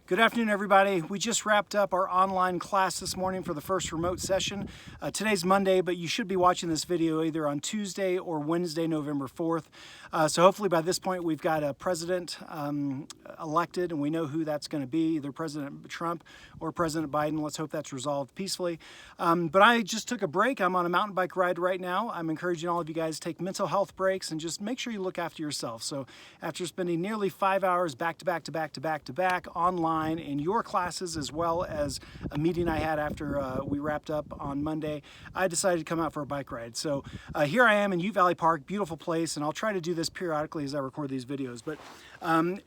Good afternoon, everybody. We just wrapped up our online class this morning for the first remote session. Today's Monday, but you should be watching this video either on Tuesday or Wednesday, November 4th. So hopefully by this point we've got a president elected, and we know who that's going to be, either President Trump or President Biden. Let's hope that's resolved peacefully. But I just took a break. I'm on a mountain bike ride right now. I'm encouraging all of you guys to take mental health breaks and just make sure you look after yourself. So after spending nearly 5 hours back to back online in your classes, as well as a meeting I had after we wrapped up on Monday, I decided to come out for a bike ride. So here I am in Ute Valley Park, beautiful place, and I'll try to do this periodically as I record these videos. But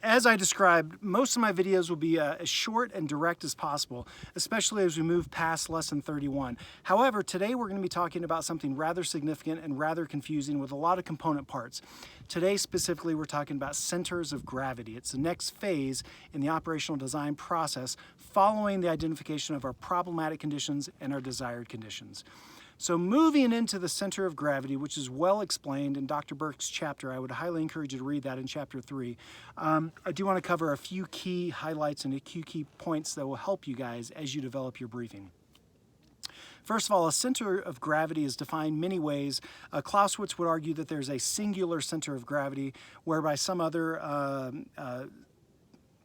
as I described, most of my videos will be as short and direct as possible, especially as we move past lesson 31. However, today we're going to be talking about something rather significant and rather confusing with a lot of component parts. Today specifically we're talking about centers of gravity. It's the next phase in the operational design process following the identification of our problematic conditions and our desired conditions. So moving into the center of gravity, which is well explained in Dr. Burke's chapter, I would highly encourage you to read that in chapter 3. I do want to cover a few key highlights and a few key points that will help you guys as you develop your briefing. First of all, a center of gravity is defined many ways. Clausewitz would argue that there's a singular center of gravity, whereby some other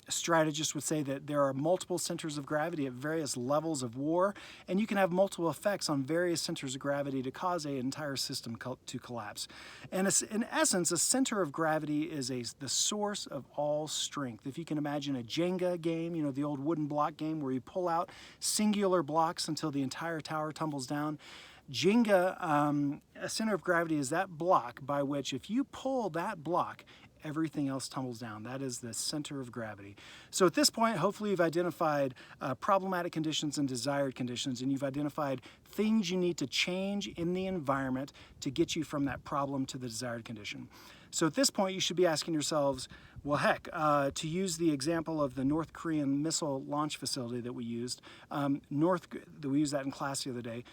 strategists would say that there are multiple centers of gravity at various levels of war, and you can have multiple effects on various centers of gravity to cause an entire system to collapse. And in essence, a center of gravity is the source of all strength. If you can imagine a Jenga game, you know, the old wooden block game where you pull out singular blocks until the entire tower tumbles down. Jenga, a center of gravity is that block by which if you pull that block, everything else tumbles down. That is the center of gravity. So at this point, hopefully you've identified problematic conditions and desired conditions, and you've identified things you need to change in the environment to get you from that problem to the desired condition. So at this point, you should be asking yourselves, well, heck, to use the example of the North Korean missile launch facility that we used, we used that in class the other day.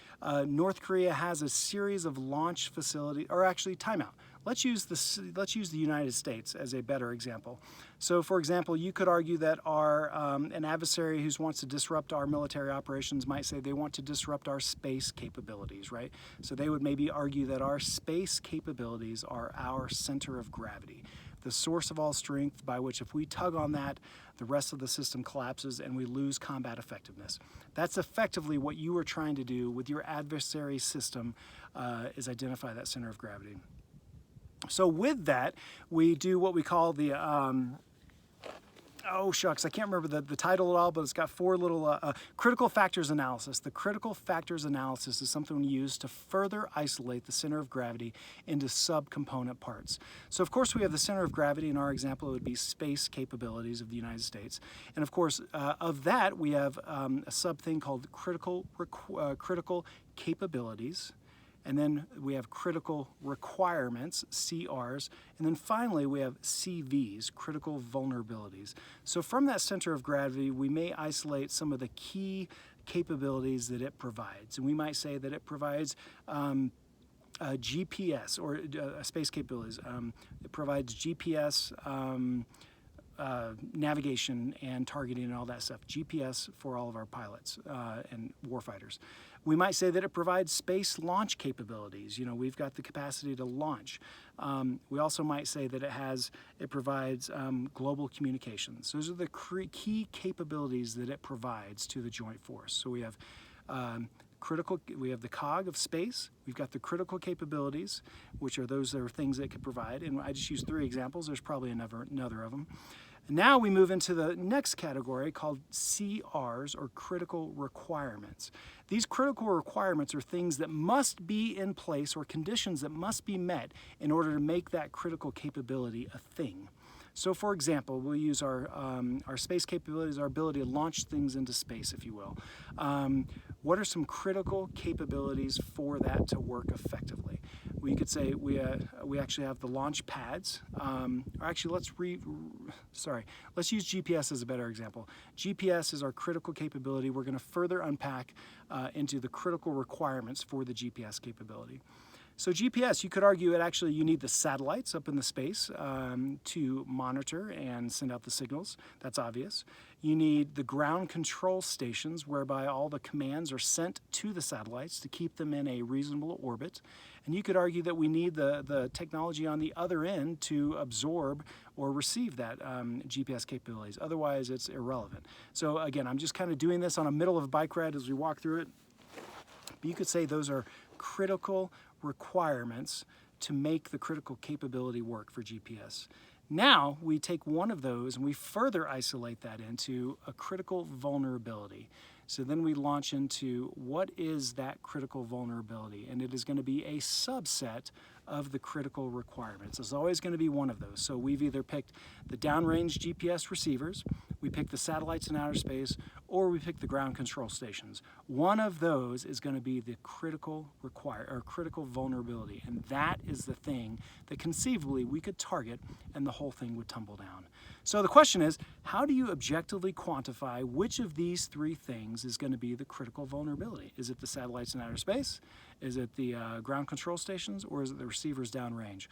North Korea has a series of launch facility, or actually timeout. Let's use the United States as a better example. So, for example, you could argue that an adversary who wants to disrupt our military operations might say they want to disrupt our space capabilities, right? So they would maybe argue that our space capabilities are our center of gravity, the source of all strength by which if we tug on that, the rest of the system collapses and we lose combat effectiveness. That's effectively what you are trying to do with your adversary system, is identify that center of gravity. So with that, we do what we call the, oh shucks, I can't remember the title at all, but it's got 4 little critical factors analysis. The critical factors analysis is something we use to further isolate the center of gravity into subcomponent parts. So of course we have the center of gravity. In our example, it would be space capabilities of the United States. And of course, of that, we have a sub thing called critical capabilities. And then we have critical requirements, CRs, and then finally we have CVs, critical vulnerabilities. So from that center of gravity, we may isolate some of the key capabilities that it provides. And we might say that it provides GPS, or space capabilities. It provides GPS, navigation and targeting and all that stuff. GPS for all of our pilots and warfighters. We might say that it provides space launch capabilities. You know, we've got the capacity to launch. We also might say that it provides global communications. Those are the key capabilities that it provides to the joint force. So we have we have the COG of space, we've got the critical capabilities, which are things that it could provide, and I just used 3 examples, there's probably another of them. Now we move into the next category called CRs, or critical requirements. These critical requirements are things that must be in place, or conditions that must be met in order to make that critical capability a thing. So for example, we'll use our space capabilities, our ability to launch things into space, if you will. What are some critical capabilities for that to work effectively? We could say we actually have the launch pads. Or actually, let's use GPS as a better example. GPS is our critical capability. We're going to further unpack into the critical requirements for the GPS capability. So GPS, you could argue you need the satellites up in the space to monitor and send out the signals. That's obvious. You need the ground control stations whereby all the commands are sent to the satellites to keep them in a reasonable orbit. And you could argue that we need the technology on the other end to absorb or receive that GPS capabilities. Otherwise, it's irrelevant. So again, I'm just kind of doing this on a middle of a bike ride as we walk through it. But you could say those are critical requirements to make the critical capability work for GPS. Now we take one of those and we further isolate that into a critical vulnerability. So then we launch into what is that critical vulnerability, and it is going to be a subset of the critical requirements. It's always going to be one of those. So we've either picked the downrange GPS receivers, we pick the satellites in outer space, or we pick the ground control stations. One of those is going to be the critical critical vulnerability, and that is the thing that conceivably we could target and the whole thing would tumble down. So the question is, how do you objectively quantify which of these three things is going to be the critical vulnerability? Is it the satellites in outer space? Is it the ground control stations? Or is it the receivers downrange?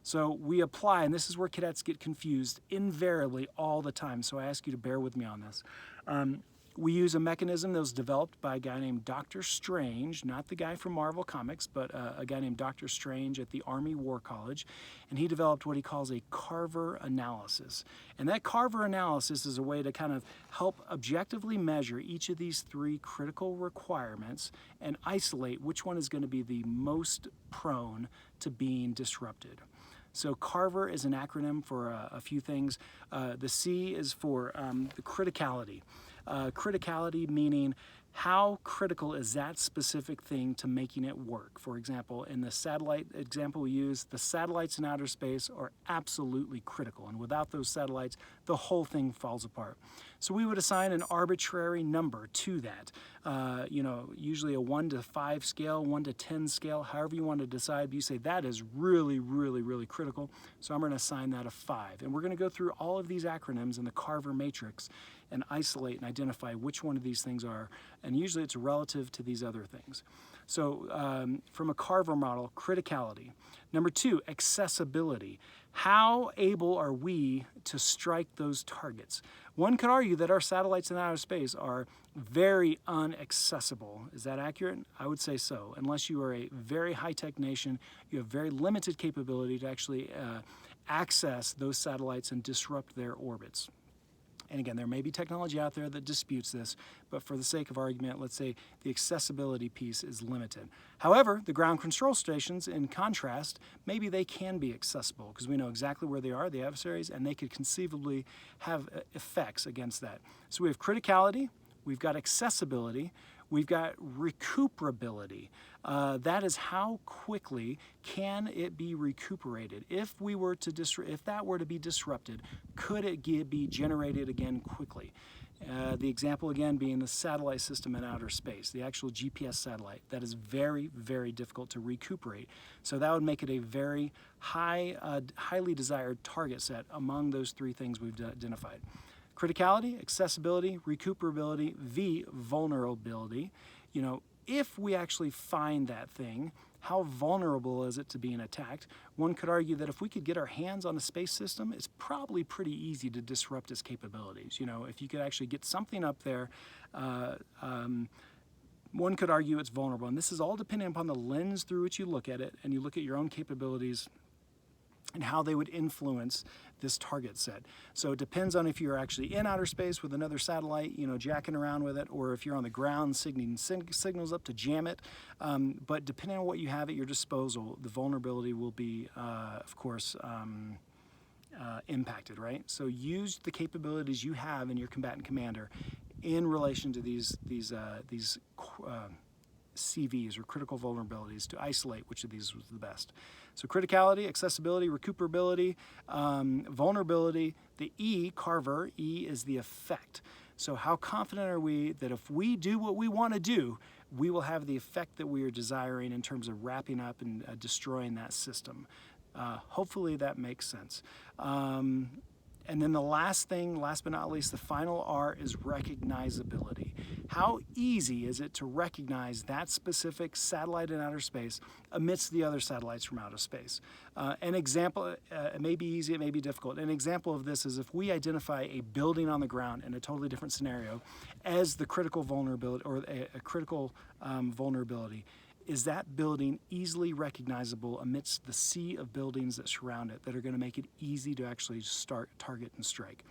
So we apply, and this is where cadets get confused invariably all the time, so I ask you to bear with me on this. We use a mechanism that was developed by a guy named Dr. Strange, not the guy from Marvel Comics, but a guy named Dr. Strange at the Army War College, and he developed what he calls a Carver analysis. And that Carver analysis is a way to kind of help objectively measure each of these three critical requirements and isolate which one is going to be the most prone to being disrupted. So Carver is an acronym for a few things. The C is for the criticality. Criticality meaning how critical is that specific thing to making it work. For example, in the satellite example we use, the satellites in outer space are absolutely critical, and without those satellites, the whole thing falls apart. So we would assign an arbitrary number to that. Usually a 1 to 5 scale, 1 to 10 scale, however you want to decide. But you say that is really, really, really critical, so I'm going to assign that a 5. And we're going to go through all of these acronyms in the Carver matrix and isolate and identify which one of these things are, and usually it's relative to these other things. So from a Carver model, criticality. Number 2, accessibility. How able are we to strike those targets? One could argue that our satellites in outer space are very inaccessible. Is that accurate? I would say so. Unless you are a very high-tech nation, you have very limited capability to actually access those satellites and disrupt their orbits. And again, there may be technology out there that disputes this, but for the sake of argument, let's say the accessibility piece is limited. However, the ground control stations, in contrast, maybe they can be accessible because we know exactly where they are, the adversaries, and they could conceivably have effects against that. So we have criticality, we've got accessibility, we've got recuperability. That is how quickly can it be recuperated. If that were to be disrupted, could it be generated again quickly? The example again being the satellite system in outer space, the actual GPS satellite. That is very, very difficult to recuperate. So that would make it a very highly desired target set among those three things we've identified. Criticality, accessibility, recuperability, V, vulnerability. If we actually find that thing, how vulnerable is it to being attacked? One could argue that if we could get our hands on a space system, it's probably pretty easy to disrupt its capabilities. If you could actually get something up there, one could argue it's vulnerable. And this is all dependent upon the lens through which you look at it, and you look at your own capabilities and how they would influence this target set. So it depends on if you're actually in outer space with another satellite, jacking around with it, or if you're on the ground sending signals up to jam it. But depending on what you have at your disposal, the vulnerability will be, of course, impacted, right? So use the capabilities you have in your combatant commander in relation to these CVs, or critical vulnerabilities, to isolate which of these was the best. So criticality, accessibility, recuperability, vulnerability. The E, Carver, E is the effect. So how confident are we that if we do what we want to do, we will have the effect that we are desiring in terms of wrapping up and destroying that system? Hopefully that makes sense. And then the last thing, last but not least, the final R is recognizability. How easy is it to recognize that specific satellite in outer space amidst the other satellites from outer space? An example, it may be easy, it may be difficult. An example of this is if we identify a building on the ground in a totally different scenario as the critical vulnerability or a critical vulnerability, is that building easily recognizable amidst the sea of buildings that surround it that are going to make it easy to actually start, target, and strike?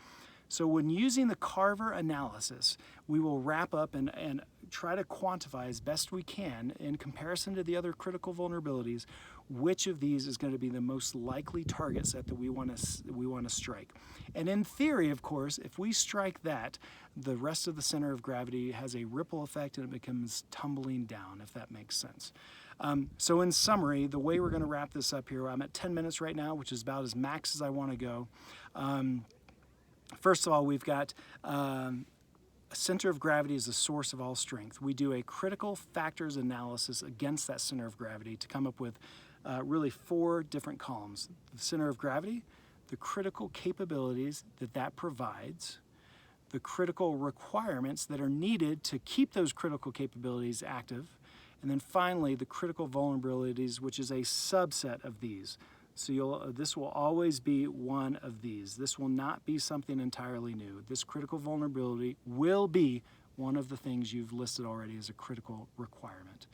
So when using the Carver analysis, we will wrap up and try to quantify as best we can in comparison to the other critical vulnerabilities, which of these is going to be the most likely target set that we want to strike. And in theory, of course, if we strike that, the rest of the center of gravity has a ripple effect and it becomes tumbling down, if that makes sense. So in summary, the way we're going to wrap this up here, I'm at 10 minutes right now, which is about as max as I want to go. First of all, we've got a center of gravity is the source of all strength. We do a critical factors analysis against that center of gravity to come up with really 4 different columns. The center of gravity, the critical capabilities that provides, the critical requirements that are needed to keep those critical capabilities active, and then finally the critical vulnerabilities, which is a subset of these. So this will always be one of these. This will not be something entirely new. This critical vulnerability will be one of the things you've listed already as a critical requirement.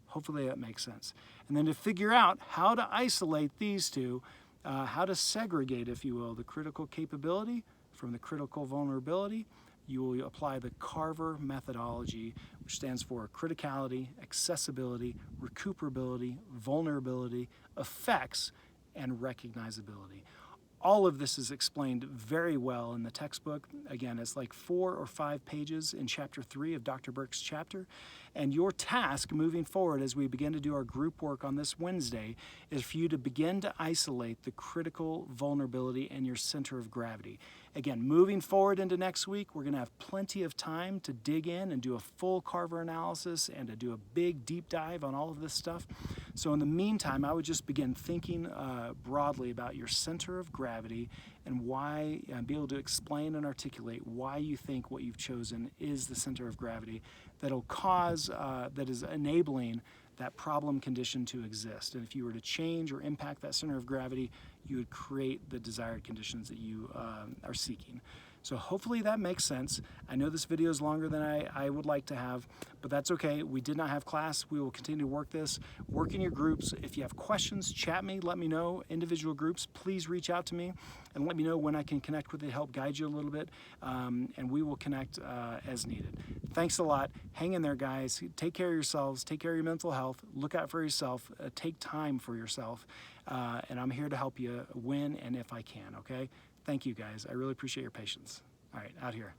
Hopefully that makes sense. And then to figure out how to isolate these two, how to segregate, if you will, the critical capability from the critical vulnerability, you will apply the Carver methodology, which stands for criticality, accessibility, recuperability, vulnerability, effects, and recognizability. All of this is explained very well in the textbook. Again, it's like 4 or 5 pages in chapter 3 of Dr. Burke's chapter. And your task moving forward as we begin to do our group work on this Wednesday is for you to begin to isolate the critical vulnerability in your center of gravity. Again, moving forward into next week, we're going to have plenty of time to dig in and do a full Carver analysis and to do a big deep dive on all of this stuff. So in the meantime, I would just begin thinking broadly about your center of gravity and why, be able to explain and articulate why you think what you've chosen is the center of gravity that'll cause, that is enabling that problem condition to exist. And if you were to change or impact that center of gravity, you would create the desired conditions that you are seeking. So hopefully that makes sense. I know this video is longer than I would like to have, but that's okay. We did not have class. We will continue to work this. Work in your groups. If you have questions, chat me, let me know. Individual groups, please reach out to me and let me know when I can connect with you, help guide you a little bit, and we will connect as needed. Thanks a lot. Hang in there, guys. Take care of yourselves. Take care of your mental health. Look out for yourself. Take time for yourself. And I'm here to help you when and if I can, okay? Thank you, guys. I really appreciate your patience. All right, out here.